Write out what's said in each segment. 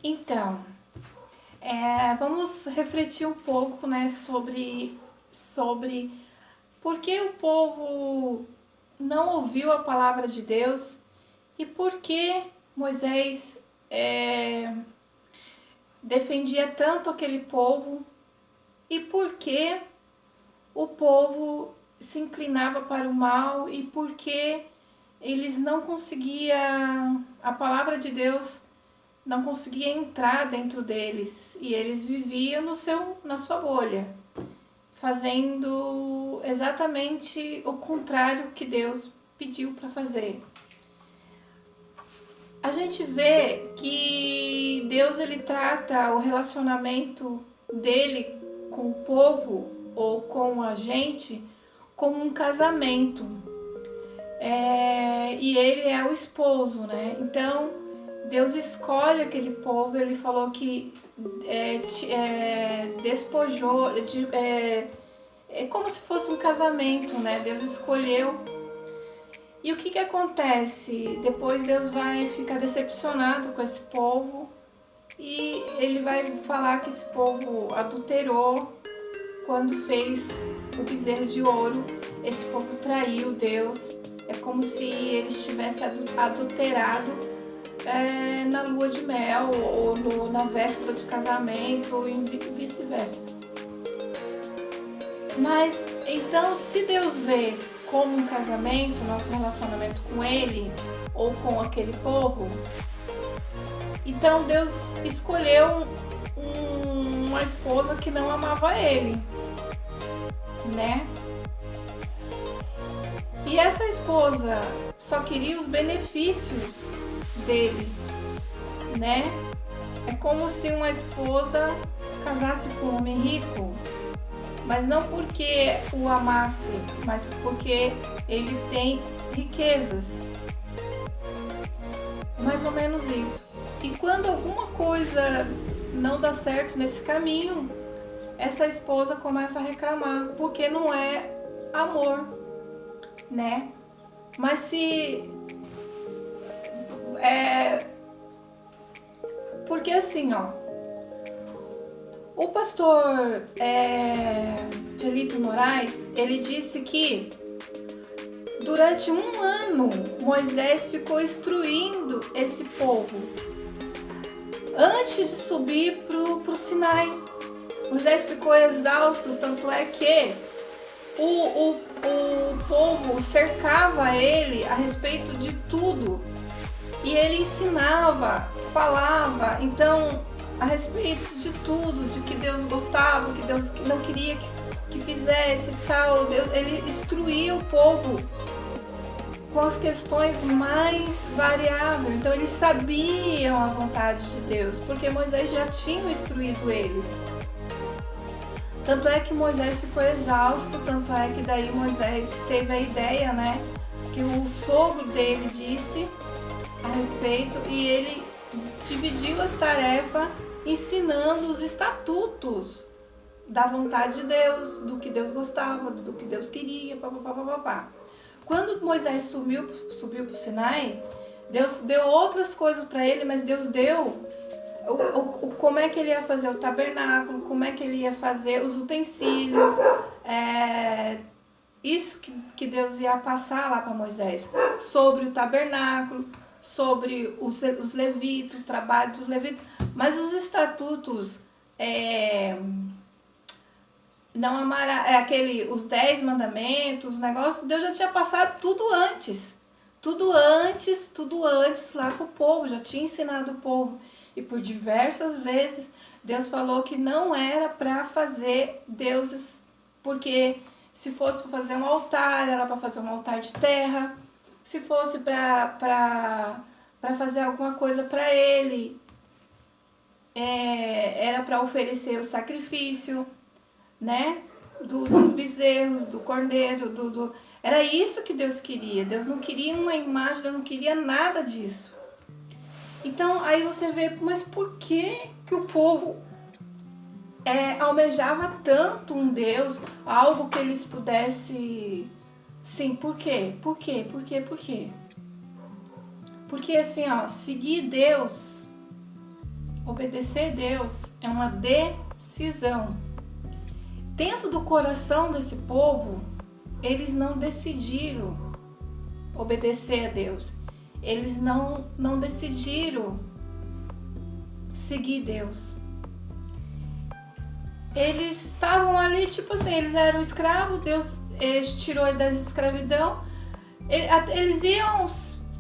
Então, vamos refletir um pouco, né, sobre por que o povo não ouviu a palavra de Deus e por que Moisés defendia tanto aquele povo e por que o povo se inclinava para o mal e por que eles não conseguiam, a palavra de Deus não conseguia entrar dentro deles e eles viviam na sua bolha, fazendo exatamente o contrário que Deus pediu para fazer. A gente vê que Deus ele trata o relacionamento dele com o povo ou com a gente como um casamento. E ele é o esposo, né? Então Deus escolhe aquele povo. Ele falou que despojou, é como se fosse um casamento, né? Deus escolheu. E o que acontece? Depois Deus vai ficar decepcionado com esse povo e ele vai falar que esse povo adulterou quando fez o bezerro de ouro. Esse povo traiu Deus. É como se eles tivessem adulterado na lua de mel ou na véspera do casamento e vice-versa. Mas então, se Deus vê como um casamento, nosso relacionamento com ele ou com aquele povo, então Deus escolheu uma esposa que não amava ele, né? E essa esposa só queria os benefícios dele, né? É como se uma esposa casasse com um homem rico, mas não porque o amasse, mas porque ele tem riquezas. Mais ou menos isso. E quando alguma coisa não dá certo nesse caminho, essa esposa começa a reclamar, porque não é amor, né? Mas se... porque assim, ó, o pastor Felipe Moraes, ele disse que durante um ano Moisés ficou instruindo esse povo antes de subir pro Sinai. Moisés ficou exausto, tanto é que o povo cercava ele a respeito de tudo e ele ensinava, falava, então, a respeito de tudo, de que Deus gostava, que Deus não queria que fizesse e tal. Ele instruía o povo com as questões mais variáveis. Então eles sabiam a vontade de Deus, porque Moisés já tinha instruído eles. Tanto é que Moisés ficou exausto, tanto é que daí Moisés teve a ideia, né, que o sogro dele disse a respeito e ele dividiu as tarefas ensinando os estatutos da vontade de Deus, do que Deus gostava, do que Deus queria, papapá. Quando Moisés subiu para o Sinai, Deus deu outras coisas para ele, mas Deus deu como é que ele ia fazer o tabernáculo, como é que ele ia fazer os utensílios, isso que Deus ia passar lá para Moisés, sobre o tabernáculo, sobre os levitas, o trabalho dos levitas, mas os estatutos, não amará, os 10 mandamentos, o negócio, Deus já tinha passado tudo antes lá para o povo, já tinha ensinado o povo. E por diversas vezes Deus falou que não era para fazer deuses, porque se fosse fazer um altar, era para fazer um altar de terra. Se fosse para fazer alguma coisa para ele, era para oferecer o sacrifício, né? Dos bezerros, do cordeiro, era isso que Deus queria. Deus não queria uma imagem, Deus não queria nada disso. Então aí você vê, mas por que o povo almejava tanto um Deus, algo que eles pudessem... Sim, por quê? Por quê? Porque assim, ó, seguir Deus Obedecer a Deus é uma decisão. Dentro do coração desse povo, eles não decidiram obedecer a Deus. Eles não decidiram seguir Deus. Eles estavam ali, tipo assim, eles eram escravos, Deus tirou eles da escravidão. Eles iam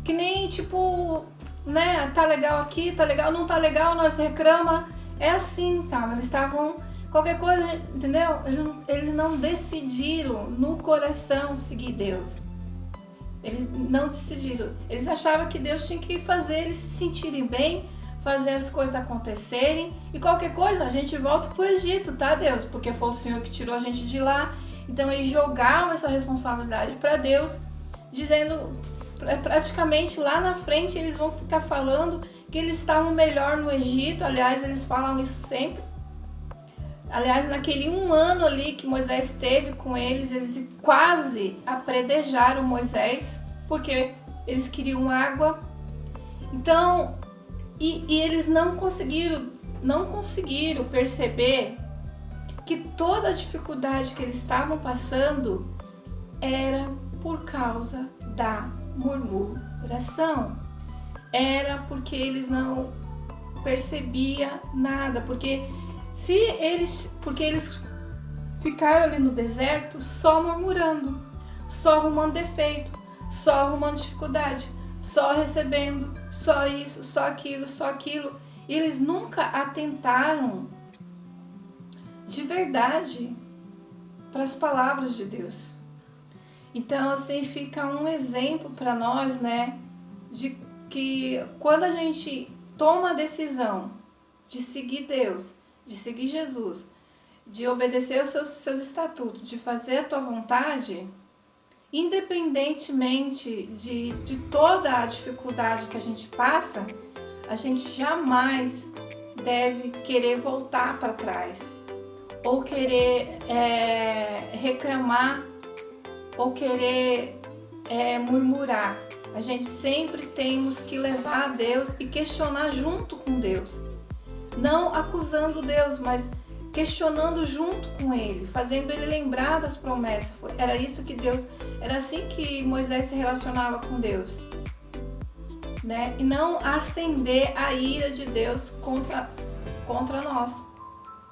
que nem, tipo, né, tá legal aqui, tá legal, não tá legal, nós reclama. É assim, sabe? Eles estavam, qualquer coisa, entendeu? Eles não decidiram no coração seguir Deus. Eles não decidiram. Eles achavam que Deus tinha que fazer eles se sentirem bem, fazer as coisas acontecerem. E qualquer coisa, a gente volta pro Egito, tá, Deus? Porque foi o Senhor que tirou a gente de lá. Então eles jogavam essa responsabilidade para Deus, dizendo, praticamente lá na frente eles vão ficar falando que eles estavam melhor no Egito. Aliás, eles falam isso sempre. Aliás, naquele 1 ano ali que Moisés esteve com eles quase apredejaram Moisés, porque eles queriam água. Então, e eles não conseguiram perceber que toda a dificuldade que eles estavam passando era por causa da murmuração. Era porque eles não percebiam nada, porque eles ficaram ali no deserto só murmurando, só arrumando defeito, só arrumando dificuldade, só recebendo, só isso, só aquilo, só aquilo. E eles nunca atentaram de verdade para as palavras de Deus. Então, assim, fica um exemplo para nós, né, de que quando a gente toma a decisão de seguir Deus, de seguir Jesus, de obedecer aos seus estatutos, de fazer a tua vontade, independentemente de toda a dificuldade que a gente passa, a gente jamais deve querer voltar para trás, ou querer reclamar, ou querer murmurar. A gente sempre temos que levar a Deus e questionar junto com Deus. Não acusando Deus, mas questionando junto com Ele, fazendo Ele lembrar das promessas. Era isso que Deus, era assim que Moisés se relacionava com Deus, né? E não acender a ira de Deus contra nós,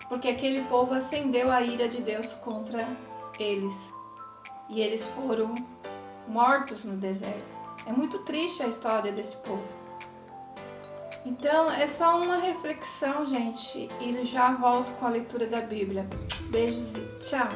porque aquele povo acendeu a ira de Deus contra eles, e eles foram mortos no deserto. É muito triste a história desse povo. Então, é só uma reflexão, gente, e já volto com a leitura da Bíblia. Beijos e tchau!